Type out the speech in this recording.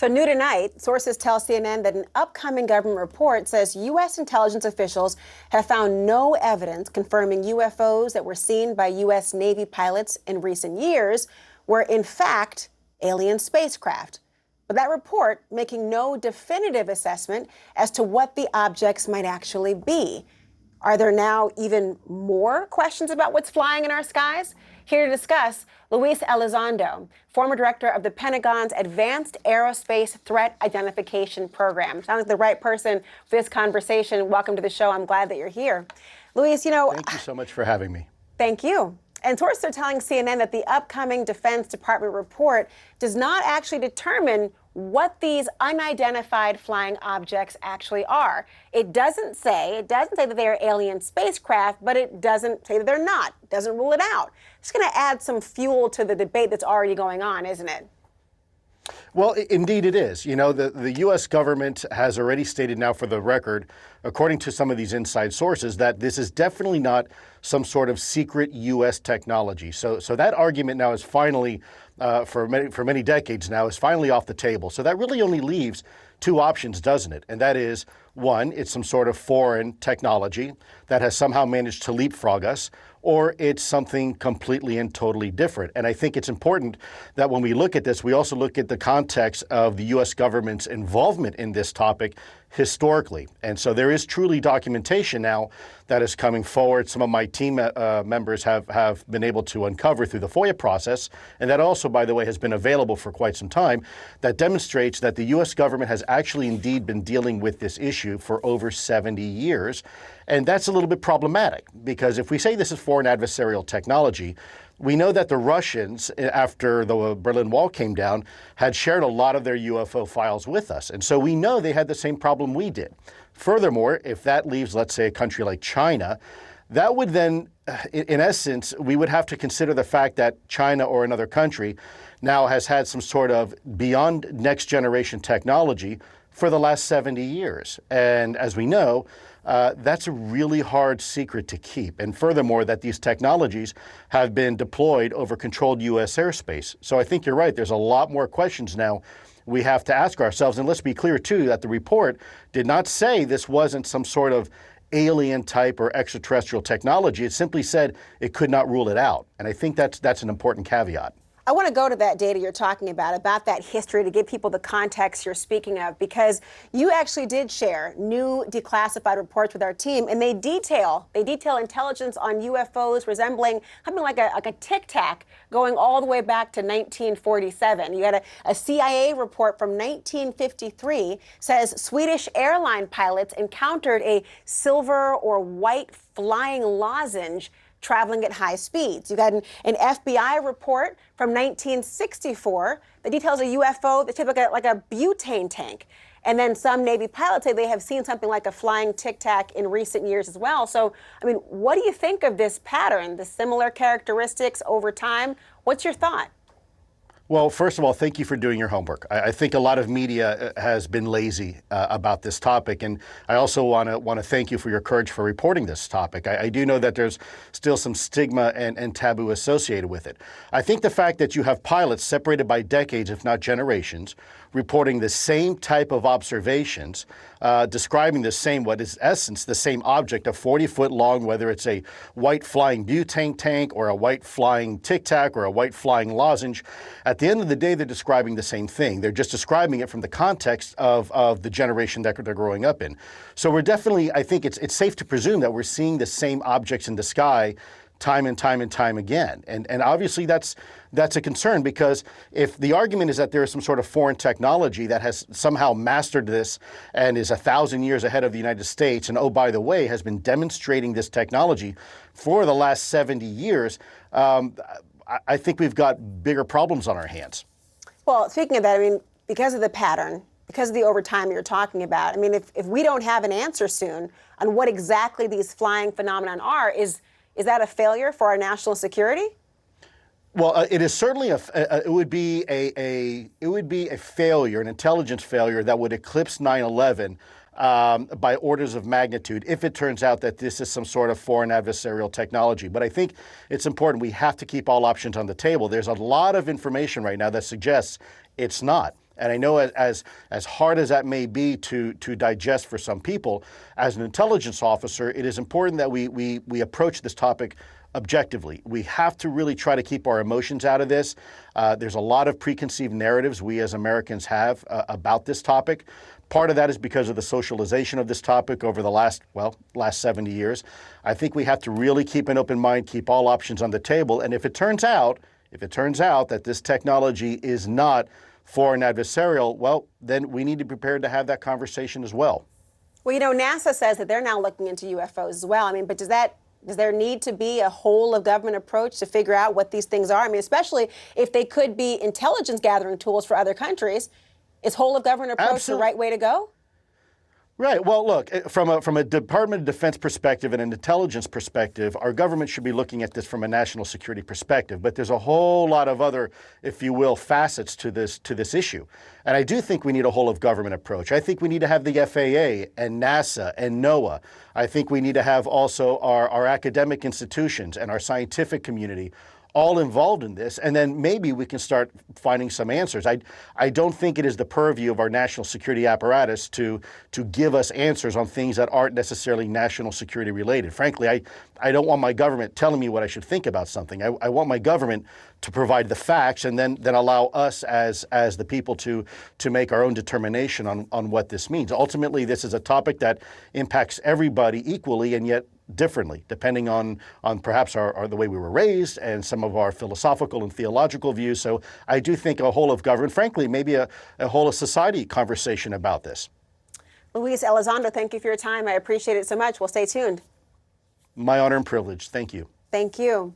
So new tonight, sources tell CNN that an upcoming government report says U.S. intelligence officials have found no evidence confirming UFOs that were seen by U.S. Navy pilots in recent years were in fact alien spacecraft. But that report making no definitive assessment as to what the objects might actually be. Are there now even more questions about what's flying in our skies? Here to discuss, Lue Elizondo, former director of the Pentagon's Advanced Aerospace Threat Identification Program. Sounds like the right person for this conversation. Welcome to the show. I'm glad that you're here. Luis, Thank you so much for having me. Thank you. And sources are telling CNN that the upcoming Defense Department report does not actually determine what these unidentified flying objects actually are. It doesn't say that they are alien spacecraft, but it doesn't say that they're not. It doesn't rule it out. It's going to add some fuel to the debate that's already going on, isn't it? Well, indeed it is. You know, the U.S. government has already stated now for the record, according to some of these inside sources, that this is definitely not some sort of secret U.S. technology. So that argument now is finally, for many decades now, is finally off the table. So that really only leaves two options, doesn't it? And that is, one, it's some sort of foreign technology that has somehow managed to leapfrog us, or it's something completely and totally different. And I think it's important that when we look at this, we also look at the context of the U.S. government's involvement in this topic historically. And so there is truly documentation now that is coming forward. Some of my team members have been able to uncover through the FOIA process, and that also, by the way, has been available for quite some time, that demonstrates that the U.S. government has actually indeed been dealing with this issue for over 70 years. And that's a little bit problematic, because if we say this is foreign adversarial technology, we know that the Russians, after the Berlin Wall came down, had shared a lot of their UFO files with us. And so we know they had the same problem we did. Furthermore, if that leaves, let's say, a country like China, that would then, in essence, we would have to consider the fact that China or another country now has had some sort of beyond next generation technology for the last 70 years. And as we know, that's a really hard secret to keep. And furthermore, that these technologies have been deployed over controlled U.S. airspace. So I think you're right. There's a lot more questions now we have to ask ourselves. And let's be clear, too, that the report did not say this wasn't some sort of alien type or extraterrestrial technology. It simply said it could not rule it out. And I think that's an important caveat. I want to go to that data you're talking about that history, to give people the context you're speaking of, because you actually did share new declassified reports with our team, and they detail intelligence on UFOs resembling something like a tic-tac going all the way back to 1947. You had a CIA report from 1953 says Swedish airline pilots encountered a silver or white flying lozenge traveling at high speeds. You got an FBI report from 1964 that details a UFO that's shaped like a butane tank. And then some Navy pilots say they have seen something like a flying tic-tac in recent years as well. So, I mean, what do you think of this pattern, the similar characteristics over time? What's your thought? Well, first of all, thank you for doing your homework. I think a lot of media has been lazy about this topic, and I also want to thank you for your courage for reporting this topic. I do know that there's still some stigma and taboo associated with it. I think the fact that you have pilots separated by decades, if not generations, reporting the same type of observations, describing the same, what is essence, the same object, a 40-foot long, whether it's a white flying butane tank or a white flying tic-tac or a white flying lozenge. At the end of the day, they're describing the same thing. They're just describing it from the context of the generation that they're growing up in. So we're definitely, I think it's safe to presume that we're seeing the same objects in the sky time and time and time again. And obviously that's a concern, because if the argument is that there is some sort of foreign technology that has somehow mastered this and is 1,000 years ahead of the United States, and oh, by the way, has been demonstrating this technology for the last 70 years, I think we've got bigger problems on our hands. Well, speaking of that, I mean, because of the pattern, because of the overtime you're talking about, I mean, if we don't have an answer soon on what exactly these flying phenomenon are, is that a failure for our national security? Well, it is certainly it would be a failure, an intelligence failure that would eclipse 9/11 by orders of magnitude if it turns out that this is some sort of foreign adversarial technology. But I think it's important. We have to keep all options on the table. There's a lot of information right now that suggests it's not. And I know as hard as that may be to digest for some people, as an intelligence officer, it is important that we approach this topic objectively. We have to really try to keep our emotions out of this. There's a lot of preconceived narratives we as Americans have about this topic. Part of that is because of the socialization of this topic over the last 70 years. I think we have to really keep an open mind, keep all options on the table. And if it turns out that this technology is not foreign adversarial, well, then we need to be prepared to have that conversation as well. Well, NASA says that they're now looking into UFOs as well. I mean, but does there need to be a whole of government approach to figure out what these things are? I mean, especially if they could be intelligence gathering tools for other countries. Is whole of government approach Absolutely. the right way to go? Right. Well, look, from a Department of Defense perspective and an intelligence perspective, our government should be looking at this from a national security perspective. But there's a whole lot of other, if you will, facets to this issue. And I do think we need a whole of government approach. I think we need to have the FAA and NASA and NOAA. I think we need to have also our academic institutions and our scientific community all involved in this, and then maybe we can start finding some answers. I don't think it is the purview of our national security apparatus to give us answers on things that aren't necessarily national security related. Frankly, I don't want my government telling me what I should think about something. I want my government to provide the facts and then allow us as the people to make our own determination on what this means. Ultimately, this is a topic that impacts everybody equally and yet differently, depending on perhaps the way we were raised and some of our philosophical and theological views. So I do think a whole of government, frankly, maybe a whole of society conversation about this. Lue Elizondo, thank you for your time. I appreciate it so much. We'll stay tuned. My honor and privilege. Thank you. Thank you.